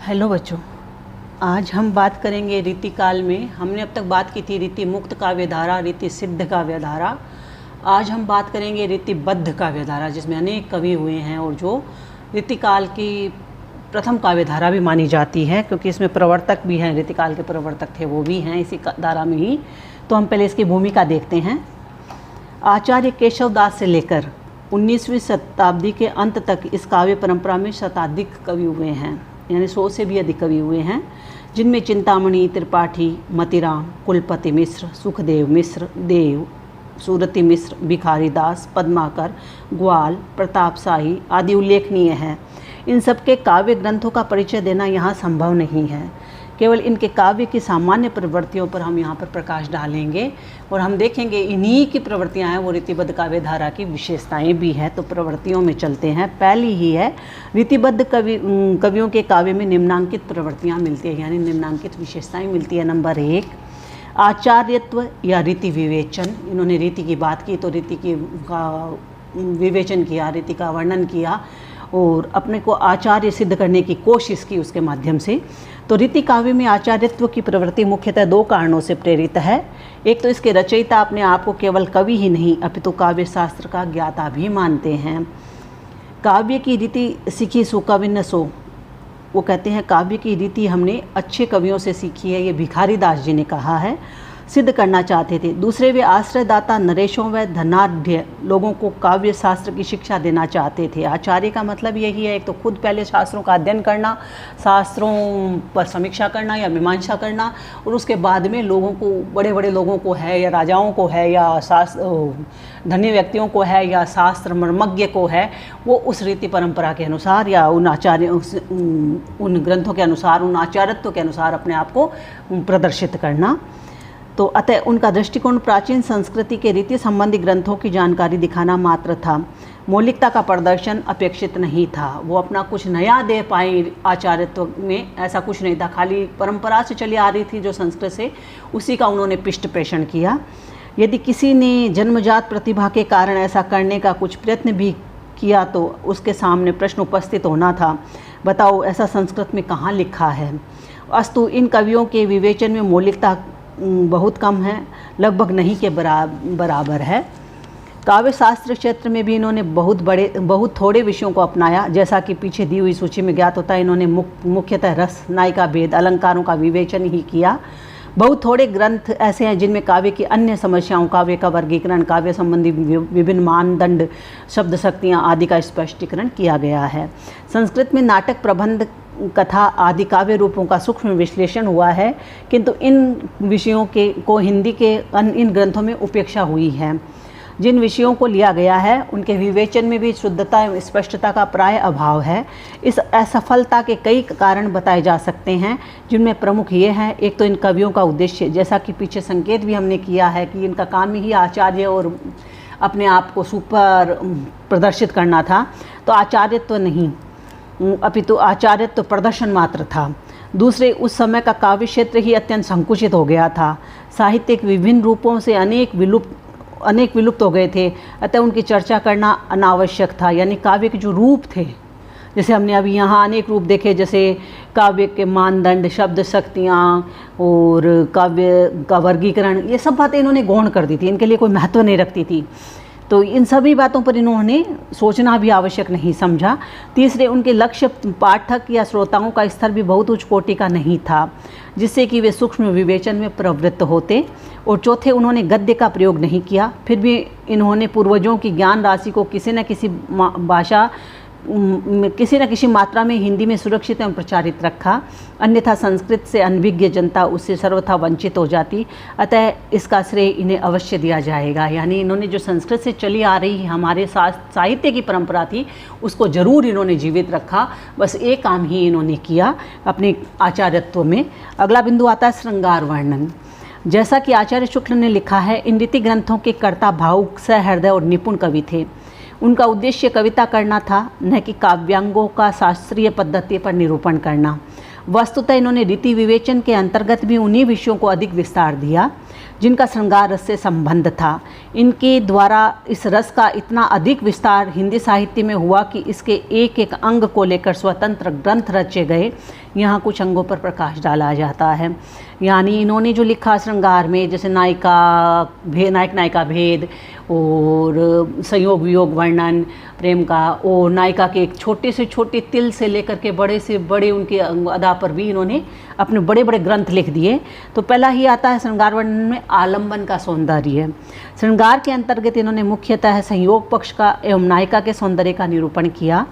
Hello बच्चों, आज हम बात करेंगे रीतिकाल में। हमने अब तक बात की थी रीति मुक्त काव्यधारा, रीति सिद्ध काव्यधारा। आज हम बात करेंगे रीतिबद्ध काव्यधारा, जिसमें अनेक कवि हुए हैं और जो रीतिकाल की प्रथम काव्यधारा भी मानी जाती है, क्योंकि इसमें प्रवर्तक भी हैं, रीतिकाल के प्रवर्तक थे वो भी हैं इसी धारा में ही। तो हम पहले इसकी भूमिका देखते हैं। आचार्य केशव दास से लेकर 19वीं शताब्दी के अंत तक इस काव्य परंपरा में शताधिक कवि हुए हैं, यानी 100 से भी अधिक कवि हुए हैं, जिनमें चिंतामणि, त्रिपाठी, मतिराम, कुलपति मिश्र, सुखदेव मिश्र, देव, सूरती मिश्र, भिखारी दास, पद्माकर, ग्वाल, प्रताप शाही आदि उल्लेखनीय हैं। इन सबके काव्य ग्रंथों का परिचय देना यहाँ संभव नहीं है। केवल इनके काव्य की सामान्य प्रवृत्तियों पर हम यहाँ पर प्रकाश डालेंगे और हम देखेंगे इन्हीं की प्रवृत्तियाँ हैं वो रीतिबद्ध काव्यधारा की विशेषताएं भी हैं। तो प्रवृत्तियों में चलते हैं। पहली ही है, रीतिबद्ध कवियों के काव्य में निम्नांकित प्रवृत्तियाँ मिलती है, यानी निम्नांकित विशेषताएं मिलती है। नंबर 1, आचार्यत्व या रीति विवेचन। इन्होंने रीति की बात की तो रीति की का विवेचन किया, रीति का वर्णन किया और अपने को आचार्य सिद्ध करने की कोशिश की उसके माध्यम से। तो रीति काव्य में आचार्यत्व की प्रवृत्ति मुख्यतः 2 कारणों से प्रेरित है। एक तो इसके रचयिता अपने आप को केवल कवि ही नहीं अपितु काव्य शास्त्र का ज्ञाता भी मानते हैं। काव्य की रीति सीखी सो कविन सो, वो कहते हैं काव्य की रीति हमने अच्छे कवियों से सीखी है, ये भिखारी दास जी ने कहा है, सिद्ध करना चाहते थे। दूसरे, वे आश्रयदाता नरेशों व धनाढ़ लोगों को काव्य शास्त्र की शिक्षा देना चाहते थे। आचार्य का मतलब यही है, एक तो खुद पहले शास्त्रों का अध्ययन करना, शास्त्रों पर समीक्षा करना या मीमांसा करना, और उसके बाद में लोगों को, बड़े बड़े लोगों को है या राजाओं को है या धनी व्यक्तियों को है या शास्त्र मर्मज्ञ को है, वो उस रीति परंपरा के अनुसार या उन आचार्य उन ग्रंथों के अनुसार, उन आचार्यत्व के अनुसार अपने आप को प्रदर्शित करना। तो अतः उनका दृष्टिकोण प्राचीन संस्कृति के रीति संबंधी ग्रंथों की जानकारी दिखाना मात्र था, मौलिकता का प्रदर्शन अपेक्षित नहीं था। वो अपना कुछ नया दे पाए आचार्यत्व में, ऐसा कुछ नहीं था। खाली परंपरा से चली आ रही थी जो संस्कृत से, उसी का उन्होंने पृष्ठ पेषण किया। यदि किसी ने जन्मजात प्रतिभा के कारण ऐसा करने का कुछ प्रयत्न भी किया तो उसके सामने प्रश्न उपस्थित होना था, बताओ ऐसा संस्कृत में कहाँ लिखा है। अस्तु इन कवियों के विवेचन में मौलिकता बहुत कम है, लगभग नहीं के बराबर है। काव्य शास्त्र क्षेत्र में भी इन्होंने बहुत थोड़े विषयों को अपनाया, जैसा कि पीछे दी हुई सूची में ज्ञात होता है। इन्होंने मुख्यतः रस, नायिका भेद, अलंकारों का विवेचन ही किया। बहुत थोड़े ग्रंथ ऐसे हैं जिनमें काव्य की अन्य समस्याओं, काव्य का वर्गीकरण, काव्य संबंधी विभिन्न मानदंड, शब्द शक्तियाँ आदि का स्पष्टीकरण किया गया है। संस्कृत में नाटक, प्रबंध, कथा आदि काव्य रूपों का सूक्ष्म विश्लेषण हुआ है, किंतु इन विषयों को हिंदी के इन ग्रंथों में उपेक्षा हुई है। जिन विषयों को लिया गया है उनके विवेचन में भी शुद्धता एवं स्पष्टता का प्राय अभाव है। इस असफलता के कई कारण बताए जा सकते हैं, जिनमें प्रमुख ये हैं। एक तो इन कवियों का उद्देश्य, जैसा कि पीछे संकेत भी हमने किया है कि इनका काम ही आचार्य और अपने आप को सुपर प्रदर्शित करना था, तो आचार्यत्व नहीं अपितु आचार्यत्व प्रदर्शन मात्र था। दूसरे, उस समय का काव्य क्षेत्र ही अत्यंत संकुचित हो गया था। साहित्य के विभिन्न रूपों से अनेक विलुप्त हो गए थे, अतः उनकी चर्चा करना अनावश्यक था। यानी काव्य के जो रूप थे, जैसे हमने अभी यहाँ अनेक रूप देखे, जैसे काव्य के मानदंड, शब्द शक्तियाँ और काव्य का वर्गीकरण, ये सब बातें इन्होंने गौण कर दी थी, इनके लिए कोई महत्व नहीं रखती थी। तो इन सभी बातों पर इन्होंने सोचना भी आवश्यक नहीं समझा। तीसरे, उनके लक्ष्य पाठक या श्रोताओं का स्तर भी बहुत उच्च कोटि का नहीं था, जिससे कि वे सूक्ष्म विवेचन में प्रवृत्त होते। और चौथे, उन्होंने गद्य का प्रयोग नहीं किया, फिर भी इन्होंने पूर्वजों की ज्ञान राशि को किसी न किसी मात्रा में हिंदी में सुरक्षित एवं प्रचारित रखा, अन्यथा संस्कृत से अनभिज्ञ जनता उससे सर्वथा वंचित हो जाती। अतः इसका श्रेय इन्हें अवश्य दिया जाएगा। यानी इन्होंने जो संस्कृत से चली आ रही हमारे साहित्य की परंपरा थी, उसको जरूर इन्होंने जीवित रखा। बस एक काम ही इन्होंने किया अपने आचार्यत्व में। अगला बिंदु आता है श्रृंगार वर्णन। जैसा कि आचार्य शुक्ल ने लिखा है, इन रीति ग्रंथों के कर्ता भावुक, सहृदय और निपुण कवि थे। उनका उद्देश्य कविता करना था, न कि काव्यांगों का शास्त्रीय पद्धति पर निरूपण करना। वस्तुतः इन्होंने रीति विवेचन के अंतर्गत भी उन्हीं विषयों को अधिक विस्तार दिया जिनका श्रृंगार रस से संबंध था। इनके द्वारा इस रस का इतना अधिक विस्तार हिंदी साहित्य में हुआ कि इसके एक एक अंग को लेकर स्वतंत्र ग्रंथ रचे गए। यहाँ कुछ अंगों पर प्रकाश डाला जाता है। यानी इन्होंने जो लिखा श्रृंगार में, जैसे नायक नायिका भेद और संयोग वियोग वर्णन प्रेम का, और नायिका के एक छोटे से छोटे तिल से लेकर के बड़े से बड़े उनके अदा पर भी इन्होंने अपने बड़े बड़े ग्रंथ लिख दिए। तो पहला ही आता है श्रृंगार वर्णन में आलम्बन का सौंदर्य। श्रृंगार के अंतर्गत इन्होंने मुख्यतः संयोग पक्ष का एवं नायिका के सौंदर्य का निरूपण किया।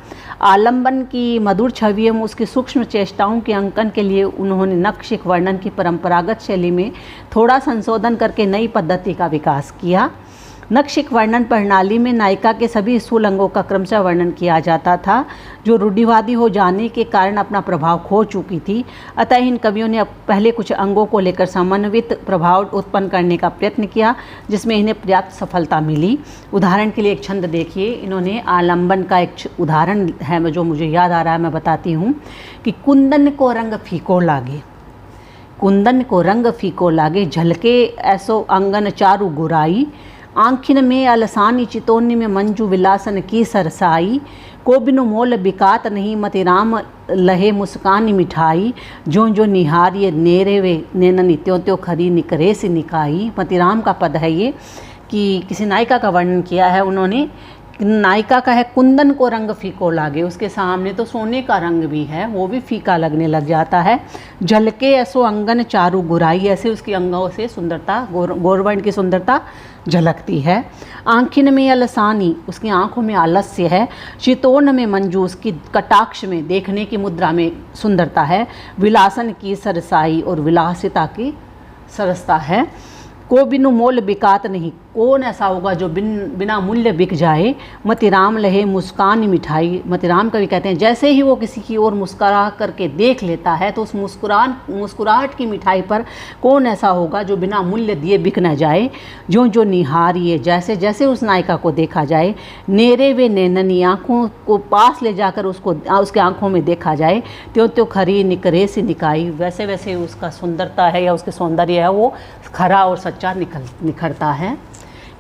आलम्बन की मधुर छवि एवं उसकी सूक्ष्म चेष्टाओं के अंकन के लिए उन्होंने नक्शिक वर्णन की परंपरागत शैली में थोड़ा संशोधन करके नई पद्धति का विकास किया। नक्शिक वर्णन प्रणाली में नायिका के सभी स्थूल अंगों का क्रमशः वर्णन किया जाता था, जो रूढ़िवादी हो जाने के कारण अपना प्रभाव खो चुकी थी। अतः इन कवियों ने पहले कुछ अंगों को लेकर समन्वित प्रभाव उत्पन्न करने का प्रयत्न किया, जिसमें इन्हें पर्याप्त सफलता मिली। उदाहरण के लिए एक छंद देखिए, इन्होंने आलम्बन का एक उदाहरण है जो मुझे याद आ रहा है, मैं बताती हूँ कि कुंदन को रंग फीको लागे, कुंदन को रंग फीको लागे, झलके ऐसो अंगन चारु गुराई, आँखिन में अलसानी चितौनी में मंजू विलासन की सरसाई, को बिनु मोल बिकात नहीं मति राम लहे मुस्कानी मिठाई, जो जो निहारिये नेरे वे नैननी त्यों त्यों खरी निकरे सी निकाई। मति राम का पद है ये, कि किसी नायिका का वर्णन किया है उन्होंने। नायिका का है कुंदन को रंग फीको लागे, उसके सामने तो सोने का रंग भी है, वो भी फीका लगने लग जाता है। झलके ऐसो अंगन चारु गुराई, ऐसे उसकी अंगों से सुंदरता, गौरवर्ण की सुंदरता झलकती है। आँखिन में अलसानी, उसकी आँखों में आलस्य है। चितौन में मंजू, उसकी कटाक्ष में देखने की मुद्रा में सुंदरता है। विलासन की सरसाई, और विलासिता की सरसता है। को बिनु मोल बिकात नहीं, कौन ऐसा होगा जो बिना मूल्य बिक जाए। मतिराम लहे मुस्कान मिठाई, मतिराम कवि कहते हैं जैसे ही वो किसी की ओर मुस्कुरा करके देख लेता है तो उस मुस्कुराहट की मिठाई पर कौन ऐसा होगा जो बिना मूल्य दिए बिक न जाए। जो जो निहारिये, जैसे जैसे उस नायिका को देखा जाए। नेरे वे नैननी, आँखों को पास ले जाकर उसके आँखों में देखा जाए। त्यों त्यों खरी निकरे सी निकाई, वैसे वैसे उसका सुंदरता है या उसके सौंदर्य है वो खरा और सच्चा निखरता है।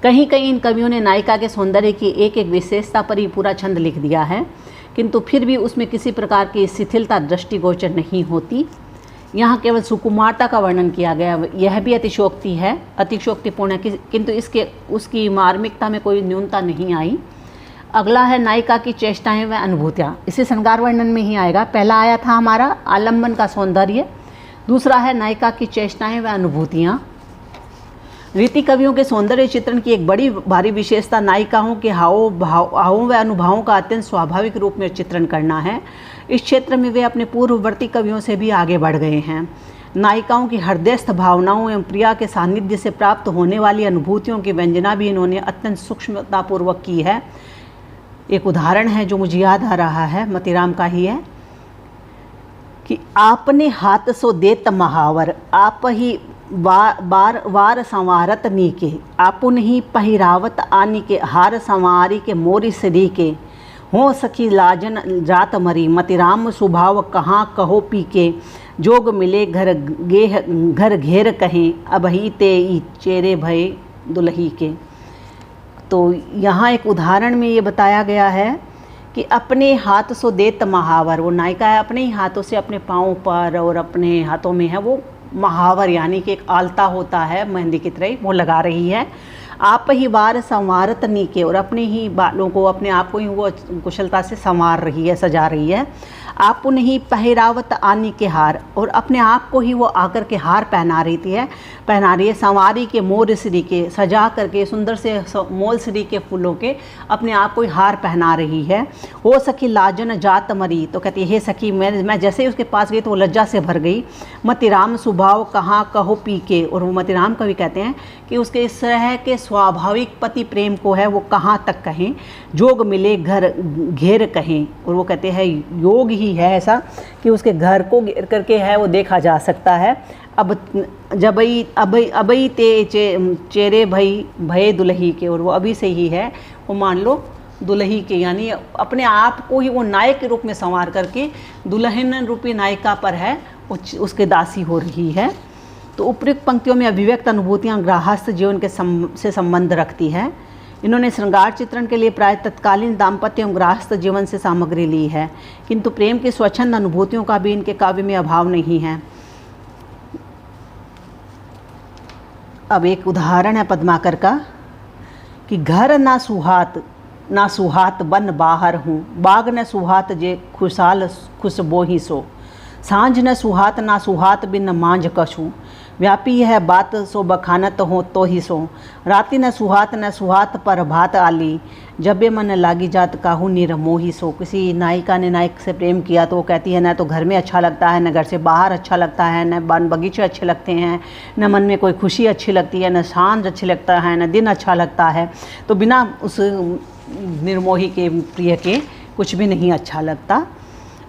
कहीं कहीं इन कवियों ने नायिका के सौंदर्य की एक एक विशेषता पर ही पूरा छंद लिख दिया है, किंतु फिर भी उसमें किसी प्रकार की शिथिलता दृष्टिगोचर नहीं होती। यहाँ केवल सुकुमारता का वर्णन किया गया, यह भी अतिशोक्ति है, अतिशोक्तिपूर्ण है, किंतु उसकी मार्मिकता में कोई न्यूनता नहीं आई। अगला है नायिका की चेष्टाएं व अनुभूतियाँ, इसे श्रृंगार वर्णन में ही आएगा। पहला आया था हमारा आलम्बन का सौंदर्य, दूसरा है नायिका की चेष्टाएं व अनुभूतियाँ। रीति कवियों के सौंदर्य चित्रण की एक बड़ी भारी विशेषता नायिकाओं के हावों व अनुभवों का अत्यंत स्वाभाविक रूप में चित्रण करना है। इस क्षेत्र में वे अपने पूर्ववर्ती कवियों से भी आगे बढ़ गए हैं। नायिकाओं की हृदयस्थ भावनाओं एवं प्रिया के सानिध्य से प्राप्त होने वाली अनुभूतियों की व्यंजना भी इन्होंने अत्यंत सूक्ष्मतापूर्वक की है। एक उदाहरण है जो मुझे याद आ रहा है, मतिराम का ही है कि आपने हाथ सो देत महावर, आप ही वार संवारत नीके, आपुन ही पहिरावत आनी के, हार संवारी के मोरी सरी के, हो सखी लाजन जात मरी, मतिराम स्वभाव कहाँ कहो पी के, जोग मिले घर घेर कहें, अबही ते चेरे भय दुलही के। तो यहाँ एक उदाहरण में ये बताया गया है कि अपने हाथ सो देत महावर, वो नायिका है अपने ही हाथों से अपने पाँव पर और अपने हाथों में है वो महावर, यानी कि एक आलता होता है मेहंदी की तरह, वो लगा रही है। आप ही बार संवारत नीके, और अपने ही बालों को, अपने आप को ही वो कुशलता से संवार रही है, सजा रही है। आप उन्हीं पहिरावत आनी के हार, और अपने आप को ही वो आकर के हार पहना रही है। संवारी के मोर श्री के, सजा करके सुंदर से मोल श्री के फूलों के अपने आप को ही हार पहना रही है। हो सखी लाजन जात मरी, तो कहती है हे सखी, मैं जैसे ही उसके पास गई तो वो लज्जा से भर गई। मतिराम स्वभाव कहाँ कहो पी के, और वो मतिराम कवि कहते हैं कि उसके इस तरह के स्वाभाविक पति प्रेम को है वो कहाँ तक कहें, जोग मिले घर घेर कहें, और वो कहते हैं योग ही है ऐसा कि उसके घर को घेर करके है वो देखा जा सकता है। अब जबई अबई ते चेरे भय दुलही के, और वो अभी से ही है वो मान लो दुल्ही के, यानी अपने आप को ही वो नायक के रूप में संवार करके दुल्हन रूपी नायिका पर है उसके दासी हो रही है। तो उपयुक्त पंक्तियों में अभिव्यक्त अनुभूतियाँ गृहस्थ जीवन के से संबंध रखती है। इन्होंने श्रृंगार चित्रण के लिए प्राय तत्कालीन दाम्पत्य एवं गृहस्थ जीवन से सामग्री ली है, किंतु प्रेम की स्वच्छंद अनुभूतियों का भी इनके काव्य में अभाव नहीं है। अब एक उदाहरण है पद्माकर का कि घर ना सुहात बन बाहर हूँ, बाग न सुहात जे खुशाल खुशबो ही सो, सांझ न सुहात ना सुहात बिन मांझ कछू, व्यापी है बात सो बखानत हो तो ही सो, राति न सुहात पर भात आली, जबे मन लागी जात काहू निर मोही सो। किसी नायिका ने नायक से प्रेम किया तो वो कहती है न तो घर में अच्छा लगता है, न घर से बाहर अच्छा लगता है, न बाग बगीचे अच्छे लगते हैं, न मन में कोई खुशी अच्छी लगती है, न सांझ अच्छी लगता है, न दिन अच्छा लगता है। तो बिना उस निर्मोही के प्रिय के कुछ भी नहीं अच्छा लगता।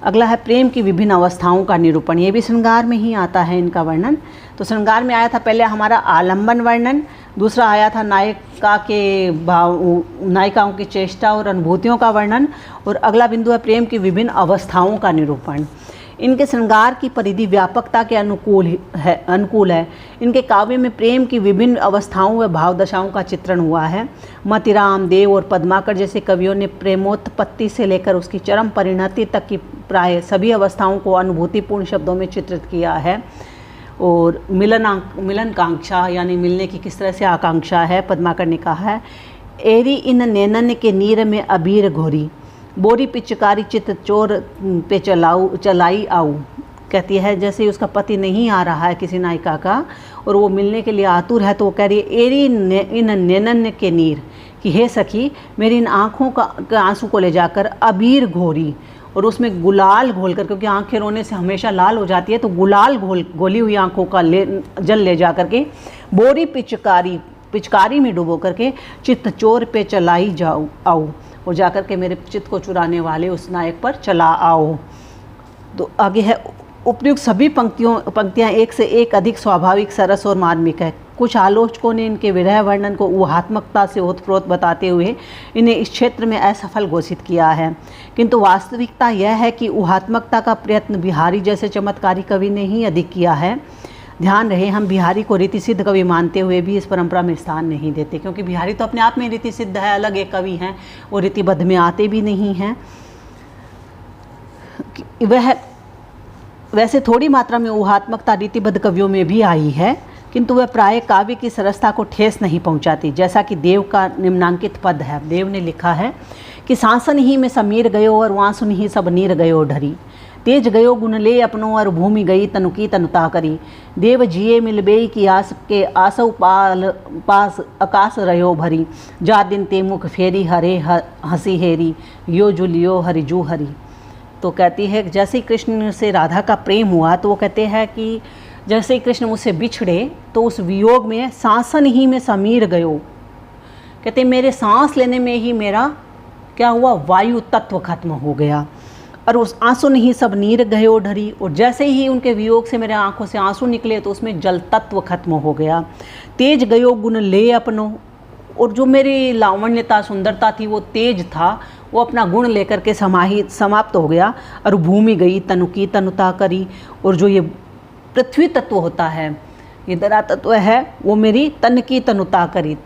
अगला है प्रेम की विभिन्न अवस्थाओं का निरूपण। ये भी श्रृंगार में ही आता है इनका वर्णन। तो श्रृंगार में आया था पहले हमारा आलंबन वर्णन, दूसरा आया था नायिकाओं की चेष्टा और अनुभूतियों का वर्णन, और अगला बिंदु है प्रेम की विभिन्न अवस्थाओं का निरूपण। इनके श्रृंगार की परिधि व्यापकता के अनुकूल है। इनके काव्य में प्रेम की विभिन्न अवस्थाओं व भावदशाओं का चित्रण हुआ है। मतिराम, देव और पद्माकर जैसे कवियों ने प्रेमोत्पत्ति से लेकर उसकी चरम परिणति तक की प्राय सभी अवस्थाओं को अनुभूतिपूर्ण शब्दों में चित्रित किया है। और मिलन कांक्षा यानी मिलने की किस तरह से आकांक्षा है, पद्माकर ने कहा है, एरी इन नैनन के नीर में अबीर घोरी, बोरी पिचकारी चित चोर पे चलाई आऊ। कहती है जैसे ही उसका पति नहीं आ रहा है किसी नायिका का और वो मिलने के लिए आतुर है, तो वो कह रही है एरी इन नैनन के नीर, कि हे सखी मेरी इन आँखों का आंसू को ले जाकर अबीर घोरी, और उसमें गुलाल घोलकर, क्योंकि आँखें रोने से हमेशा लाल हो जाती है, तो गुलाल घोली हुई आँखों का जल ले जा करके बोरी पिचकारी में डुबो करके चित्त चोर पे चलाई आऊ, और जाकर के मेरे चित्त को चुराने वाले उस नायक पर चला आओ। तो आगे है उपयुक्त सभी पंक्तियाँ एक से एक अधिक स्वाभाविक, सरस और मार्मिक है। कुछ आलोचकों ने इनके विरह वर्णन को ऊहात्मकता से ओतप्रोत बताते हुए इन्हें इस क्षेत्र में असफल घोषित किया है, किंतु वास्तविकता यह है कि ऊहात्मकता का प्रयत्न बिहारी जैसे चमत्कारी कवि ने ही अधिक किया है। ध्यान रहे, हम बिहारी को रीति सिद्ध कवि मानते हुए भी इस परंपरा में स्थान नहीं देते, क्योंकि बिहारी तो अपने आप में रीति सिद्ध है, अलग एक कवि हैं, वो रीतिबद्ध में आते भी नहीं हैं। वह वैसे थोड़ी मात्रा में ऊहात्मकता रीतिबद्ध कवियों में भी आई है, किंतु वह प्राय काव्य की सरसता को ठेस नहीं पहुंचाती। जैसा कि देव का निम्नांकित पद है, देव ने लिखा है कि सांसन ही में समीर गयो और वासुन ही सब नीर गयो ढरी, तेज गयो गुण ले अपनो और भूमि गई तनु की तनुता करी, देव जिये मिलबेई की आस के आसव पास आकाश रहो भरी, जा दिन ते मुख फेरी हरे हंसी हेरी, यो जुलियो हरिजू हरी। तो कहती है जैसे ही कृष्ण से राधा का प्रेम हुआ तो वो कहते हैं कि जैसे ही कृष्ण मुझसे बिछड़े तो उस वियोग में सांसन ही में समीर गयो, कहते मेरे सांस लेने में ही मेरा क्या हुआ, वायु तत्व खत्म हो गया, और उस आंसू नहीं सब नीर गयो ढरी, और जैसे ही उनके वियोग से मेरे आंखों से आंसू निकले तो उसमें जल तत्व खत्म हो गया। तेज गयो गुण ले अपनो, और जो मेरी लावण्यता सुंदरता थी वो तेज था, वो अपना गुण लेकर के समाप्त हो गया। और भूमि गई तनु की तनुता करी, और जो ये पृथ्वी तत्व होता है, ये धरा तत्व है, वो मेरी तन की तनुता करी,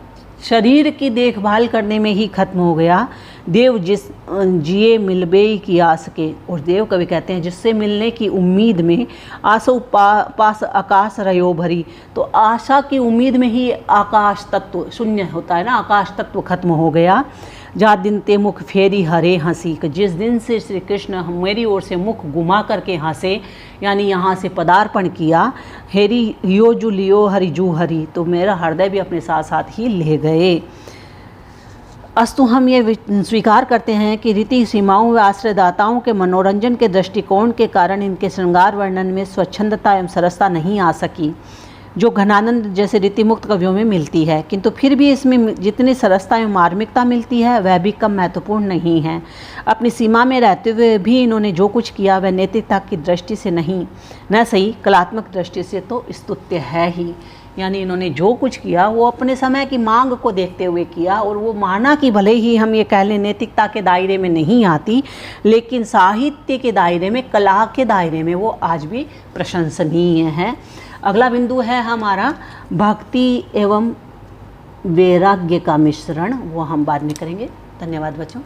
शरीर की देखभाल करने में ही खत्म हो गया। देव जिस जिए मिलबे की आस के, और देव कवि कहते हैं जिससे मिलने की उम्मीद में आसो पास आकाश रयो भरी, तो आशा की उम्मीद में ही आकाश तत्व शून्य होता है ना, आकाश तत्व खत्म हो गया। जा दिन ते मुख फेरी हरे हंसी, जिस दिन से श्री कृष्ण मेरी ओर से मुख घुमा करके हंसे, यानी यहाँ से पदार्पण किया, हेरी यो जू लियो हरि जू हरि, तो मेरा हृदय भी अपने साथ साथ ही ले गए। अस्तु हम ये स्वीकार करते हैं कि रीति सीमाओं व आश्रयदाताओं के मनोरंजन के दृष्टिकोण के कारण इनके श्रृंगार वर्णन में स्वच्छंदता एवं सरसता नहीं आ सकी, जो घनानंद जैसे रीतिमुक्त कवियों में मिलती है, किंतु फिर भी इसमें जितनी सरसता एवं मार्मिकता मिलती है वह भी कम महत्वपूर्ण नहीं है। अपनी सीमा में रहते हुए भी इन्होंने जो कुछ किया वह नैतिकता की दृष्टि से नहीं, न सही कलात्मक दृष्टि से तो स्तुत्य है ही। यानी इन्होंने जो कुछ किया वो अपने समय की मांग को देखते हुए किया, और वो माना कि भले ही हम ये कह लें नैतिकता के दायरे में नहीं आती, लेकिन साहित्य के दायरे में, कला के दायरे में वो आज भी प्रशंसनीय है। अगला बिंदु है हमारा भक्ति एवं वैराग्य का मिश्रण, वो हम बाद में करेंगे। धन्यवाद बच्चों।